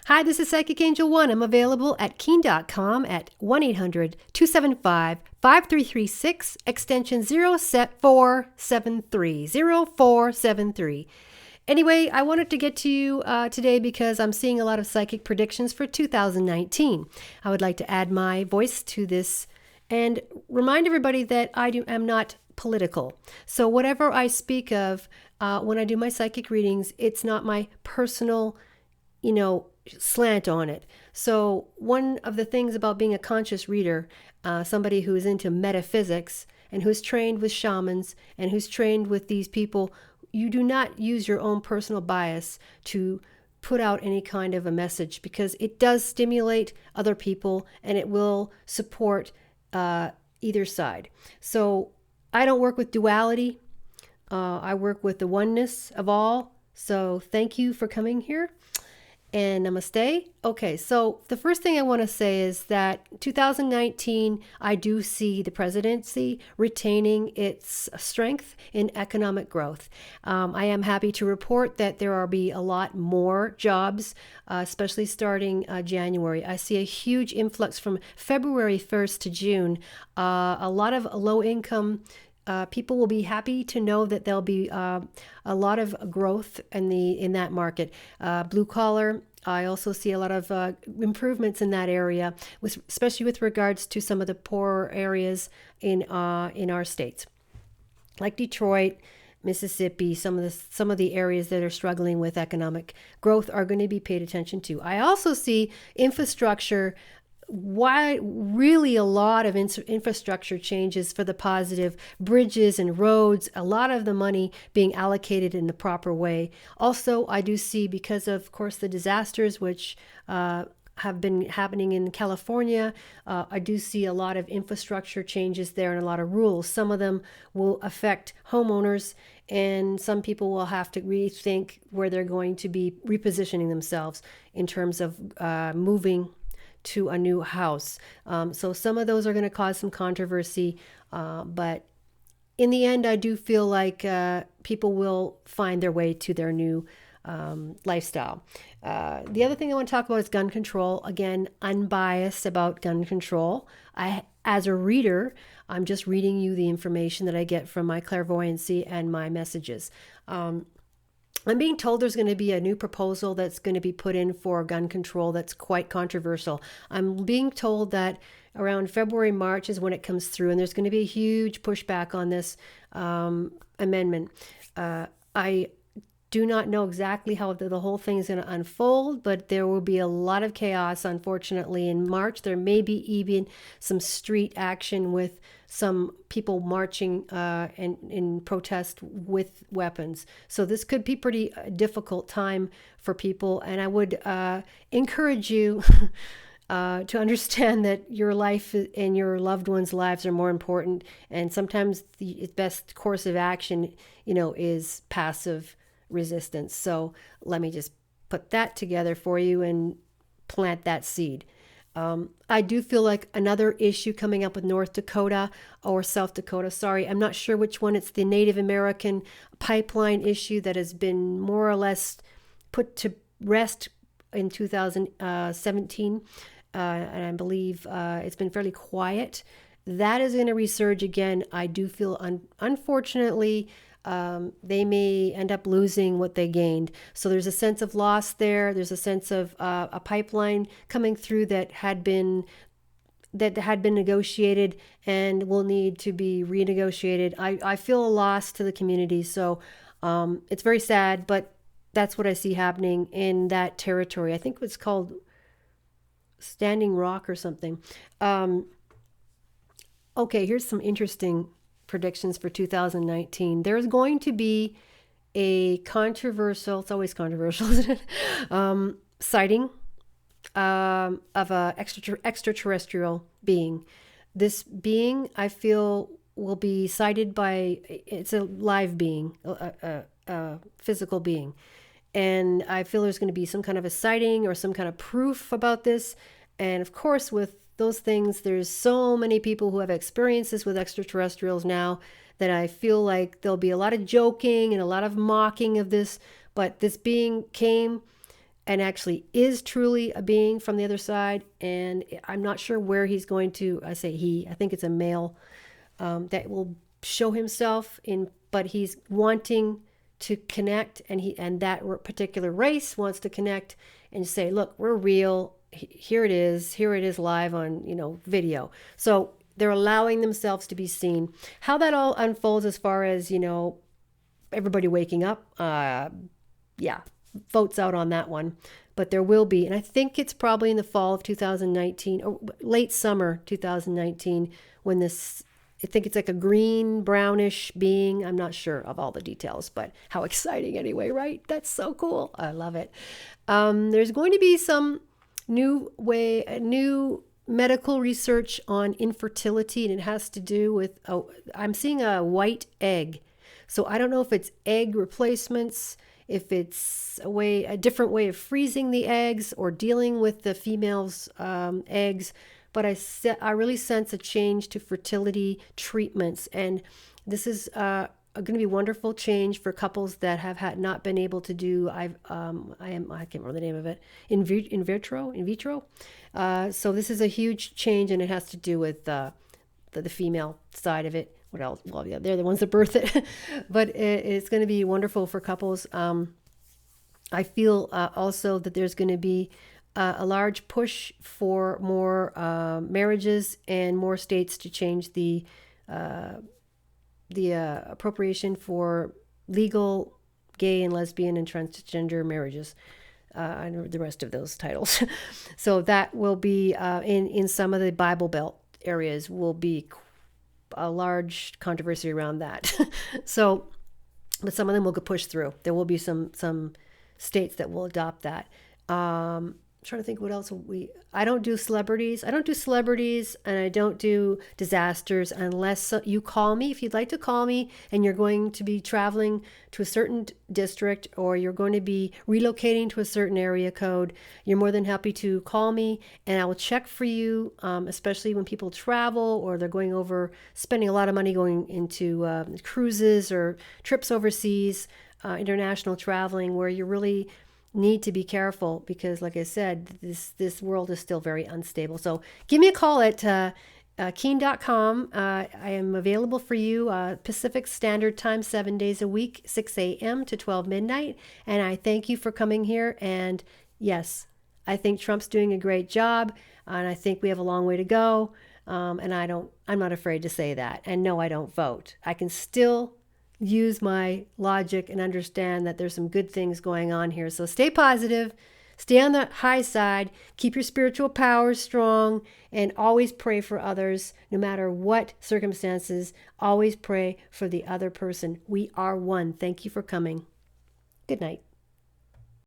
Hi, this is Psychic Angel One. I'm available at keen.com at 1-800-275-5336, extension 0473. Anyway, I wanted to get to you today because I'm seeing a lot of psychic predictions for 2019. I would like to add my voice to this and remind everybody that I am not political. So whatever I speak of when I do my psychic readings, it's not my personal, slant on it. So one of the things about being a conscious reader, somebody who is into metaphysics and who's trained with shamans and who's trained with these people, you do not use your own personal bias to put out any kind of a message, because it does stimulate other people and it will support either side. So I don't work with duality. I work with the oneness of all. So thank you for coming here. And namaste. Okay, so the first thing I want to say is that 2019, I do see the presidency retaining its strength in economic growth. I am happy to report that there will be a lot more jobs, especially starting January. I see a huge influx from February 1st to June. A lot of low-income people will be happy to know that there'll be a lot of growth in that market. Blue collar, I also see a lot of improvements in that area, especially with regards to some of the poorer areas in our states, like Detroit, Mississippi. Some of the areas that are struggling with economic growth are going to be paid attention to. I also see infrastructure. Why really a lot of infrastructure changes for the positive, bridges and roads, a lot of the money being allocated in the proper way. Also, I do see, because of course the disasters which have been happening in California, I do see a lot of infrastructure changes there and a lot of rules. Some of them will affect homeowners, and some people will have to rethink where they're going to be repositioning themselves in terms of moving to a new house. So some of those are going to cause some controversy, but in the end, I do feel like people will find their way to their new lifestyle. The other thing I want to talk about is gun control. Again, unbiased about gun control. As a reader, I'm just reading you the information that I get from my clairvoyancy and my messages. I'm being told there's going to be a new proposal that's going to be put in for gun control that's quite controversial. I'm being told that around February, March is when it comes through, and there's going to be a huge pushback on this amendment. I do not know exactly how the whole thing is going to unfold, but there will be a lot of chaos, unfortunately, in March. There may be even some street action with some people marching in protest with weapons. So this could be pretty difficult time for people, and I would encourage you to understand that your life and your loved ones' lives are more important, and sometimes the best course of action, is passive resistance. So let me just put that together for you and plant that seed. I do feel like another issue coming up with North Dakota or South Dakota. Sorry, I'm not sure which one. It's the Native American pipeline issue that has been more or less put to rest in 2017. And I believe it's been fairly quiet. That is going to resurge again. I do feel, unfortunately, they may end up losing what they gained. So there's a sense of loss there. There's a sense of a pipeline coming through that had been negotiated and will need to be renegotiated. I feel a loss to the community. So it's very sad, but that's what I see happening in that territory. I think it's called Standing Rock or something. Okay, here's some interesting predictions for 2019. There's going to be a controversial, it's always controversial, isn't it? Sighting of a extraterrestrial being. This being, I feel, will be sighted by, it's a live being, a physical being. And I feel there's going to be some kind of a sighting or some kind of proof about this. And of course, with those things, there's so many people who have experiences with extraterrestrials now that I feel like there'll be a lot of joking and a lot of mocking of this. But this being came and actually is truly a being from the other side. And I'm not sure where he's going to, I say he, I think it's a male, that will show himself in, but he's wanting to connect, and that particular race wants to connect and say, look, we're real. Here it is live on, video. So they're allowing themselves to be seen. How that all unfolds as far as, everybody waking up, votes out on that one. But there will be, and I think it's probably in the fall of 2019 or late summer 2019 when this, I think it's like a green brownish being. I'm not sure of all the details, but how exciting anyway, right? That's so cool. I love it. There's going to be some new medical research on infertility, and it has to do with, I'm seeing a white egg. So I don't know if it's egg replacements, if it's a different way of freezing the eggs or dealing with the female's eggs. But I really sense a change to fertility treatments. And this is going to be a wonderful change for couples that have not been able to do, I can't remember the name of it, in vitro. So this is a huge change, and it has to do with the female side of it. What else? Well, yeah, they're the ones that birth it. But it's going to be wonderful for couples. I feel also that there's going to be a large push for more marriages and more states to change the appropriation for legal gay and lesbian and transgender marriages. I know the rest of those titles. So that will be in some of the Bible Belt areas will be a large controversy around that. So, but some of them will get pushed through. There will be some states that will adopt that. I'm trying to think what else I don't do celebrities. And I don't do disasters unless you call me. If you'd like to call me and you're going to be traveling to a certain district or you're going to be relocating to a certain area code, you're more than happy to call me and I will check for you, especially when people travel or they're spending a lot of money going into cruises or trips overseas, international traveling, where you really need to be careful because, like I said, this world is still very unstable. So give me a call at keen.com. I am available for you Pacific Standard Time, 7 days a week, 6 a.m. to 12 midnight. And I thank you for coming here. And yes, I think Trump's doing a great job. And I think we have a long way to go. And I'm not afraid to say that. And no, I don't vote. I can still use my logic and understand that there's some good things going on here. So stay positive, stay on the high side, keep your spiritual powers strong, and always pray for others. No matter what circumstances, always pray for the other person. We are one. Thank you for coming. Good night.